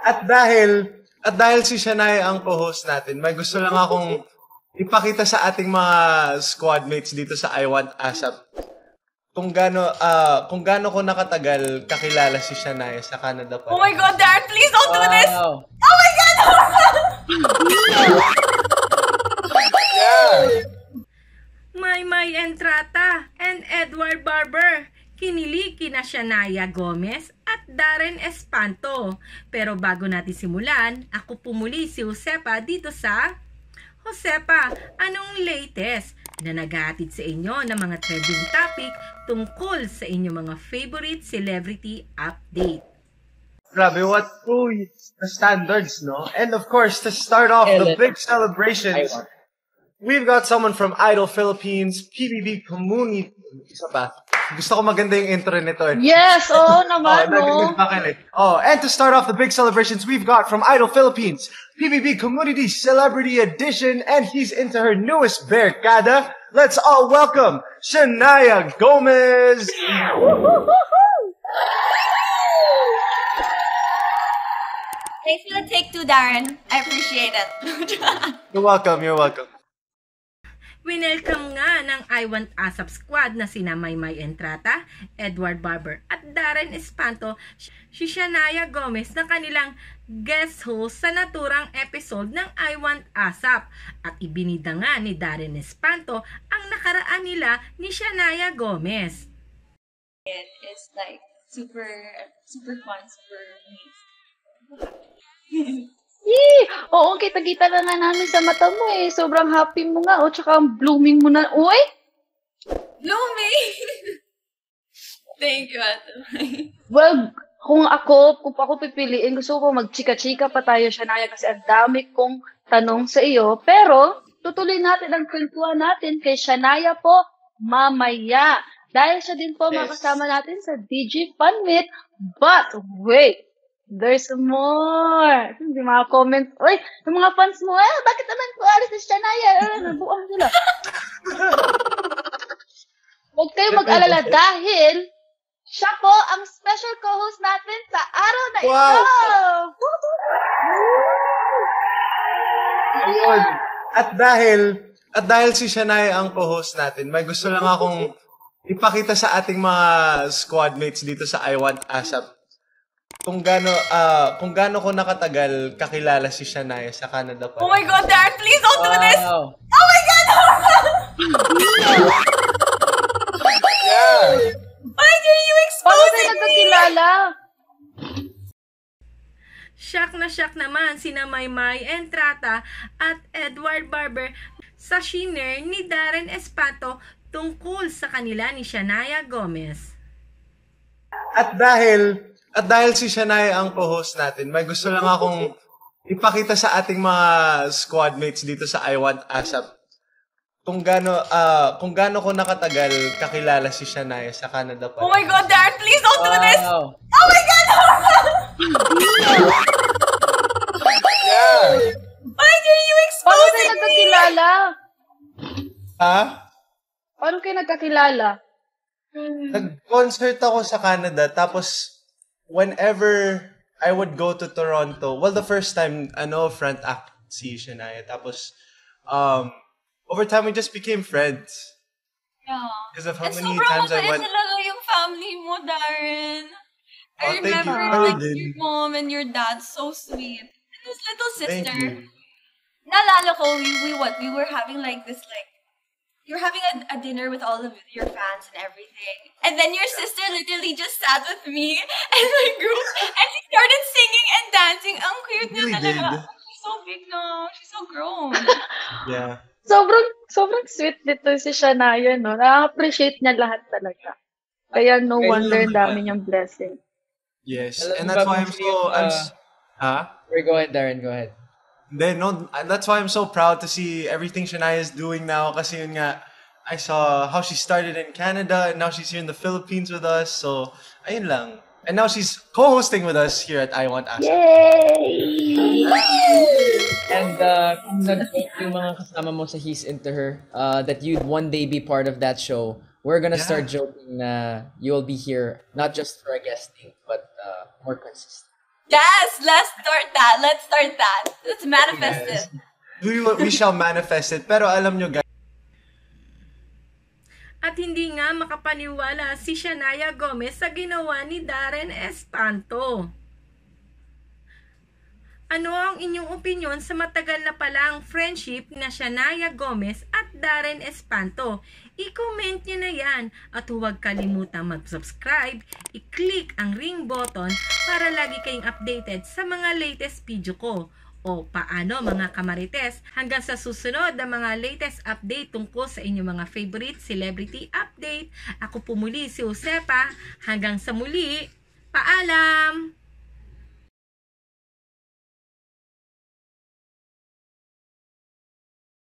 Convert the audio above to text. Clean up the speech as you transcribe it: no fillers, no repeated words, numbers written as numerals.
At dahil si Shania ang co-host natin, may gusto lang akong ipakita sa ating mga squadmates dito sa I Want ASAP kung gaano ko nakatagal kakilala si Shania sa Canada pa. Oh my God, Darren, please don't do this! Oh my God! Yeah. Maymay Entrata and Edward Barber. Kinili kina Shania Gomez at Darren Espanto. Pero bago natin simulan, ako pumuli si Josepa dito sa Josepa, anong latest na naghahatid sa inyo ng mga trending topic tungkol sa inyong mga favorite celebrity update? Grabe, what the standards, no? And of course, to start off the big celebrations, we've got someone from Idol Philippines, PBB Community. Isa pa. Gusto ko maganda yung intro nito eh. Yes, naman, no? And to start off the big celebrations, we've got from Idol Philippines, PBB Community Celebrity Edition, and he's into her newest Berkada. Let's all welcome Shania Gomez! Thanks for the take two, Darren. I appreciate it. You're welcome. Winelcome nga ng I Want ASAP squad na sina Maymay Entrata, Edward Barber at Darren Espanto si Shania Gomez na kanilang guest host sa naturang episode ng I Want ASAP at ibinida nga ni Darren Espanto ang nakaraan nila ni Shania Gomez. It's like super fun, super nice. Yee! Oo, kita-kita na nga namin sa mata mo eh. Sobrang happy mo nga. Tsaka blooming mo na. Uy! Blooming! Thank you, Ate. Well, kung ako pipiliin, gusto ko magchika-chika pa tayo, Shania, kasi ang dami kong tanong sa iyo. Pero, tutuloy natin ang kwentuhan natin kay Shania po mamaya. Dahil siya din po makasama natin sa DG Fun Meet. But, wait! There's more. Hindi mga comments. Uy, yung mga fans mo, bakit naman po alis si Shania? Nabuang sila. Huwag kayong mag-alala dahil siya po ang special co-host natin sa araw na ito. Ayun. At dahil si Shania ang co-host natin, may gusto lang akong ipakita sa ating mga squadmates dito sa I Want ASAP kung gaano ko nakatagal kakilala si Shania sa Canada pa. Oh my God, Darren, please don't do this! Oh my God! Yeah. Why did you expose Paano tayo nagkakilala? Shock naman sina Maymay Entrata at Edward Barber sa shiner ni Darren Espanto tungkol sa kanila ni Shania Gomez. At dahil si Shania ang co-host natin, may gusto lang akong ipakita sa ating mga squadmates dito sa I Want ASAP kung gaano ko nakatagal kakilala si Shania sa Canada pa. Oh my God, Darren, please don't do this! Oh my God! Yeah. Why did you expose Paano tayo nagkakilala? Ha? Paano kayo nagkakilala? Nag-concert ako sa Canada, tapos whenever I would go to Toronto, well, the first time, front act si Shania. Tapos, over time, we just became friends. Yeah. Because of how many times I went. Talaga yung family mo, Darren. I thank remember you. Your mom and your dad, so sweet. And his little Thank sister. you. Naalala ko, we were having like this, you're having a dinner with all of your fans and everything. And then your sister literally just sat with me and my group and she started singing and dancing. Ang cute niya talaga. She's so big now. She's so grown. Yeah. Sobrang sweet nito si Shania, no? Na-appreciate niya lahat talaga. Kaya no wonder dami niyang blessing. Yes. And that's why I'm so... Go ahead, Darren. Go ahead. That's why I'm so proud to see everything Shania is doing now. Kasi yun nga, I saw how she started in Canada and now she's here in the Philippines with us. So, ayun lang. And now she's co-hosting with us here at I Want ASAP. Yay! And kung nag-joke yung mga kasama mo sa He's Into Her, that you'd one day be part of that show, we're gonna start joking na you'll be here not just for a guesting, but more consistent. Yes, let's start that. Let's manifest Yes. it. We shall manifest it. Pero alam nyo guys, At hindi nga makapaniwala si Shania Gomez sa ginawa ni Darren Espanto. Ano ang inyong opinyon sa matagal na palang friendship na Shania Gomez at Darren Espanto? I-comment nyo na yan at huwag kalimutang mag-subscribe, i-click ang ring button para lagi kayong updated sa mga latest video ko. O paano mga kamarites, hanggang sa susunod na mga latest update tungkol sa inyong mga favorite celebrity update. Ako po muli si Josepa. Hanggang sa muli, paalam!